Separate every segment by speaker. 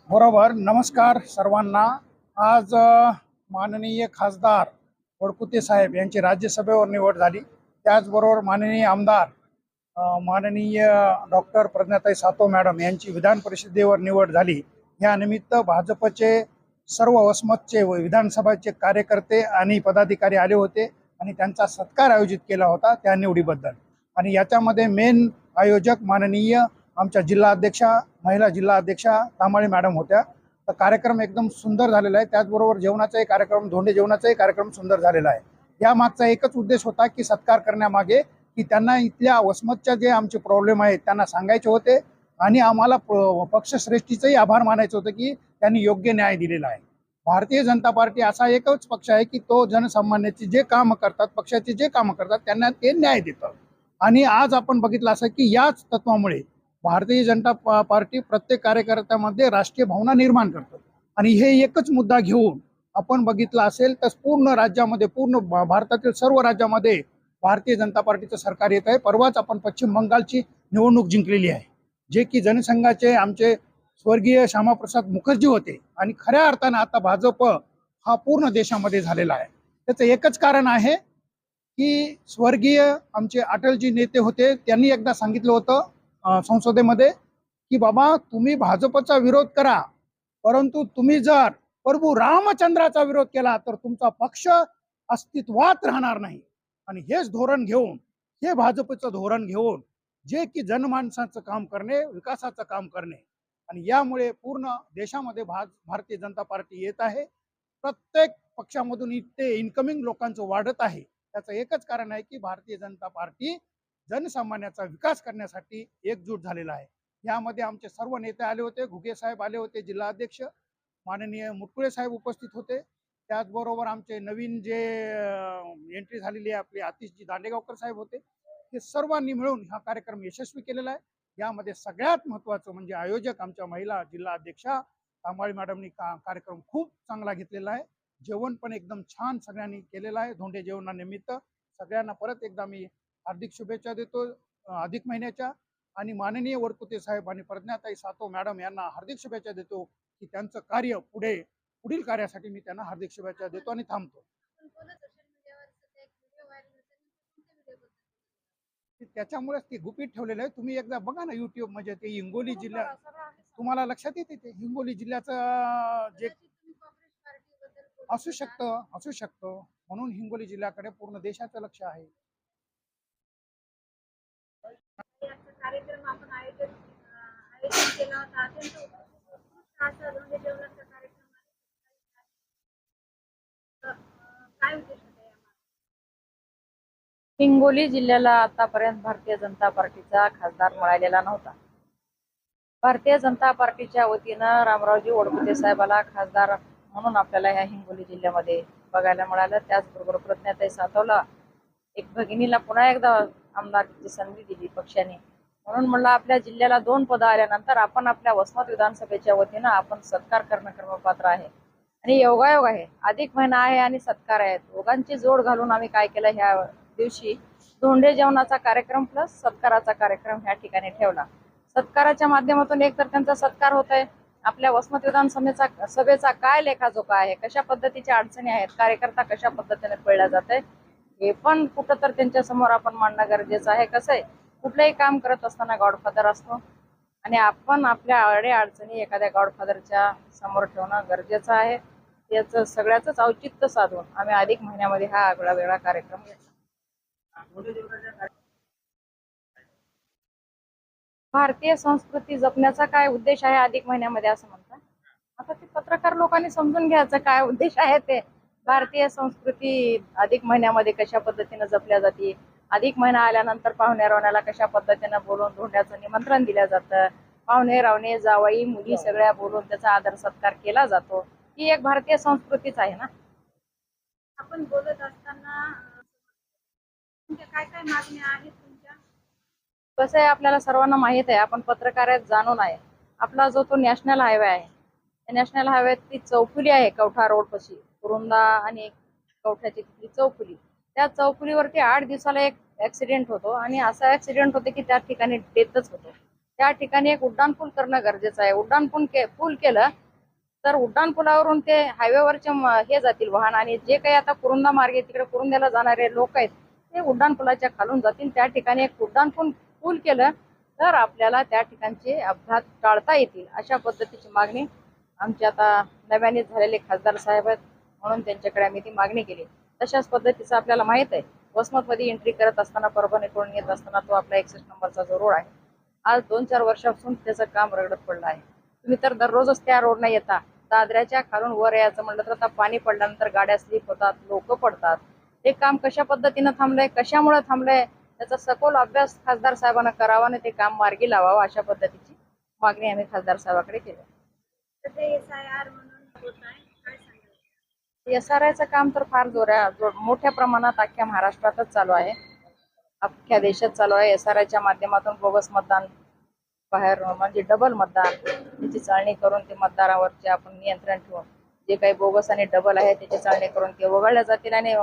Speaker 1: बरोबर. नमस्कार सर्वांना. आज माननीय खासदार वडकुते साहेब यांची राज्यसभेवर निवड झाली. त्याचबरोबर माननीय आमदार माननीय डॉक्टर प्रज्ञाताई सातव मॅडम यांची विधान परिषदेवर निवड झाली. या निमित्त भाजपचे सर्व वसमतचे व विधानसभाचे कार्यकर्ते आणि पदाधिकारी आले होते आणि त्यांचा सत्कार आयोजित केला होता त्या निवडीबद्दल. आणि याच्यामध्ये मेन आयोजक माननीय आमच्या जिल्हाध्यक्षा महिला जिल्हाध्यक्षा तांबाळे मॅडम होत्या. तर कार्यक्रम एकदम सुंदर झालेला आहे. त्याचबरोबर जेवणाचाही कार्यक्रम, धोंडे जेवणाचाही कार्यक्रम सुंदर झालेला आहे. या मागचा एकच उद्देश होता की सत्कार करण्यामागे की त्यांना इथल्या वसमतच्या जे आमचे प्रॉब्लेम आहेत त्यांना सांगायचे होते आणि आम्हाला पक्षश्रेष्ठीचंही आभार मानायचं होतं की त्यांनी योग्य न्याय दिलेला आहे. भारतीय जनता पार्टी असा एकच पक्ष आहे की तो जनसामान्याचे जे कामं करतात, पक्षाचे जे कामं करतात त्यांना ते न्याय देतात. आणि आज आपण बघितलं असं की याच तत्वामुळे भारतीय जनता पार्टी प्रत्येक कार्यकर्त्यामध्ये राष्ट्रीय भावना निर्माण करतो. आणि हे एकच मुद्दा घेऊन आपण बघितलं असेल तर पूर्ण राज्यामध्ये, पूर्ण भारतातील सर्व राज्यामध्ये भारतीय जनता पार्टीचं सरकार येत आहे. परवाच आपण पश्चिम बंगालची निवडणूक जिंकलेली आहे, जे की जनसंघाचे आमचे स्वर्गीय श्यामाप्रसाद मुखर्जी होते. आणि खऱ्या अर्थानं आता भाजप हा पूर्ण देशामध्ये झालेला आहे. त्याचं एकच कारण आहे की स्वर्गीय आमचे अटलजी नेते होते, त्यांनी एकदा सांगितलं होतं संसदेमध्ये की बाबा तुम्ही भाजपचा विरोध करा, परंतु तुम्ही जर प्रभू रामचंद्राचा विरोध केला तर तुमचा पक्ष अस्तित्वात राहणार नाही. आणि हेच धोरण घेऊन, हे भाजपचं धोरण घेऊन जे की जनमानसाचं काम करणे, विकासाचं काम करणे, आणि यामुळे पूर्ण देशामध्ये भारतीय जनता पार्टी येत आहे. प्रत्येक पक्षामधून इथे इन्कमिंग लोकांचं वाढत आहे. त्याचं एकच कारण आहे की भारतीय जनता पार्टी जनसामान्याचा विकास करण्यासाठी एकजूट झालेला आहे. यामध्ये आमचे सर्व नेते आले होते. घुगे साहेब आले होते, जिल्हाध्यक्ष माननीय मुटकुळे साहेब उपस्थित होते. त्याचबरोबर आमचे नवीन जे एंट्री झालेली आहे आपले आतिशजी दांडेगावकर साहेब होते. हे सर्वांनी मिळून हा कार्यक्रम यशस्वी केलेला आहे. यामध्ये सगळ्यात महत्त्वाचं म्हणजे आयोजक आमच्या महिला जिल्हा अध्यक्षा तांबाळे मॅडमनी कार्यक्रम खूप चांगला घेतलेला आहे. जेवण पण एकदम छान सगळ्यांनी केलेलं आहे. धोंडे जेवणानिमित्त सगळ्यांना परत एकदा मी हार्दिक शुभेच्छा देतो अधिक महिन्याच्या. आणि माननीय वडकुते साहेब आणि प्रज्ञाताई सातव मॅडम यांना हार्दिक शुभेच्छा देतो की त्यांचं कार्य पुढील कार्यासाठी मी त्यांना हार्दिक शुभेच्छा देतो आणि थांबतो. त्याच्यामुळेच ते गुपित ठेवलेलं आहे. तुम्ही एकदा बघा ना युट्यूब, म्हणजे ते हिंगोली जिल्हा तुम्हाला लक्षात येते. ते हिंगोली जिल्ह्याचं जे असू शकतं म्हणून हिंगोली जिल्ह्याकडे पूर्ण देशाचं लक्ष आहे. कार्यक्रम आपण आयोजन केला होता. अत्यंत उत्कृष्ट असा धोंडे जेवणाचा कार्यक्रम काय उद्देश होता?
Speaker 2: हिंगोली जिल्ह्याला आतापर्यंत भारतीय जनता पार्टीचा खासदार मिळालेला नव्हता. भारतीय जनता पार्टीच्या वतीनं रामरावजी वडकुते साहेबाला खासदार म्हणून आपल्याला ह्या हिंगोली जिल्ह्यामध्ये बघायला मिळालं. त्याचबरोबर प्रज्ञाताई सातवला एक भगिनीला पुन्हा एकदा आमदारकीची संधी दिली पक्षाने. म्हणून म्हणलं आपल्या जिल्ह्याला 2 पदं आल्यानंतर आपण आपल्या वसमत विधानसभेच्या वतीनं आपण सत्कार करणं कर्मपात्र आहे. आणि योगायोग आहे, अधिक महिना आहे आणि सत्कार आहे. दोघांची जोड घालून आम्ही काय केलं, ह्या दिवशी धोंडे जेवणाचा कार्यक्रम प्लस सत्काराचा कार्यक्रम ह्या ठिकाणी ठेवला. सत्काराच्या माध्यमातून एक तर त्यांचा सत्कार होत आहे, आपल्या वसमत विधानसभेचा काय लेखाजोखा आहे, कशा पद्धतीच्या अडचणी आहेत, कार्यकर्ता कशा पद्धतीने पळला जात आहे हे पण कुठं तर त्यांच्या समोर आपण मांडणं गरजेचं आहे. कसं आहे, कुठलंही काम करत असताना गॉडफादर असतो आणि आपण आपल्या अडचणी एखाद्या गॉडफादरच्या समोर ठेवणं गरजेचं आहे. याचं सगळ्याच औचित्य साधून आम्ही अधिक महिन्यामध्ये हा वेगळा कार्यक्रम घेतला. भारतीय संस्कृती जपण्याचा काय उद्देश आहे अधिक महिन्यामध्ये असं म्हणतात. आता ते पत्रकार लोकांनी समजून घ्यायचं काय उद्देश आहे ते. भारतीय संस्कृती अधिक महिन्यामध्ये कशा पद्धतीने जपल्या जाते, अधिक महिना आल्यानंतर पाहुणे रावण्याला कशा पद्धतीने बोलून धोंड्याचं निमंत्रण दिलं जातं, पाहुणे रावणे जावई मुली सगळ्या बोलून त्याचा आदर सत्कार केला जातो. ही एक भारतीय संस्कृतीच आहे ना.
Speaker 3: आपण बोलत असताना तुमच्या काय काय मागण्या आहेत तुमच्या?
Speaker 2: कसं आहे, आपल्याला सर्वांना माहित आहे, आपण पत्रकार आहेत जाणून आहे. आपला जो तो नॅशनल हायवे आहे, नॅशनल हायवे ती चौफुली आहे कवठा रोड पाशी, कुरुंदा आणि कवठ्याची तिथली चौफुली. त्या चौफुलीवरती 8 दिवसाला एक ऍक्सिडेंट होतो आणि असा ऍक्सिडेंट होतो की त्या ठिकाणी डेथच होतो. त्या ठिकाणी एक उड्डाणपूल करणं गरजेचं आहे. पूल केलं तर उड्डाणपुलावरून ते हायवेवरचे हे जातील वाहन, आणि जे काही आता कुरुंदा मार्गे तिकडे कुरुंद्याला जाणारे लोक आहेत ते उड्डाणपुलाच्या खालून जातील. त्या ठिकाणी एक पूल केलं तर आपल्याला त्या ठिकाणचे अपघात टाळता येतील. अशा पद्धतीची मागणी आमचे आता नव्याने झालेले खासदार साहेब आहेत, म्हणून त्यांच्याकडे आम्ही ती मागणी केली. तशाच पद्धतीचं आपल्याला माहित आहे, वसमतमध्ये एंट्री करत असताना, परभणीकडून येत असताना तो आपला 61 नंबरचा जो रोड आहे, आज 2-4 वर्षापासून त्याचं काम रगडत पडलं आहे. तुम्ही तर दररोजच त्या रोडने येता. दादऱ्याच्या खालून वर यायचं म्हणलं तर आता पाणी पडल्यानंतर गाड्या स्लिप होतात, लोक पडतात. हे काम कशा पद्धतीनं थांबलंय, कशामुळे थांबलंय, त्याचा सखोल अभ्यास खासदार साहेबांना करावा आणि ते काम मार्गी लावावं, अशा पद्धतीची मागणी आम्ही खासदार साहेबांकडे केली.
Speaker 3: सध्या SIR म्हणून होत आहे, काय सांगाल?
Speaker 2: SRIचं काम तर फार मोठ्या प्रमाणात अख्ख्या महाराष्ट्रातच चालू आहे, अख्ख्या देशात चालू आहे. SRIच्या माध्यमातून बोगस मतदान बाहेर म्हणजे डबल मतदान त्याची चाळणी करून ते मतदारावरचे आपण नियंत्रण ठेवून जे काही बोगस आणि डबल आहे त्याची चाळणी करून ते वगळल्या जातील, आणि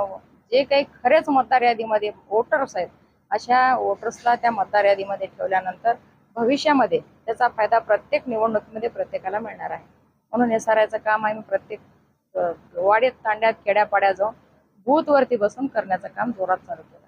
Speaker 2: जे काही खरेच मतदार यादीमध्ये वोटर्स आहेत अशा वोटर्सला त्या मतदार यादीमध्ये ठेवल्यानंतर भविष्यामध्ये त्याचा फायदा प्रत्येक निवडणुकीमध्ये प्रत्येकाला मिळणार आहे. म्हणून SRIचं काम आम्ही प्रत्येक वाड्यात, तांड्यात, खेड्यापाड्यात जाऊन बूथवरती बसून करण्याचं काम जोरात चालू केलं.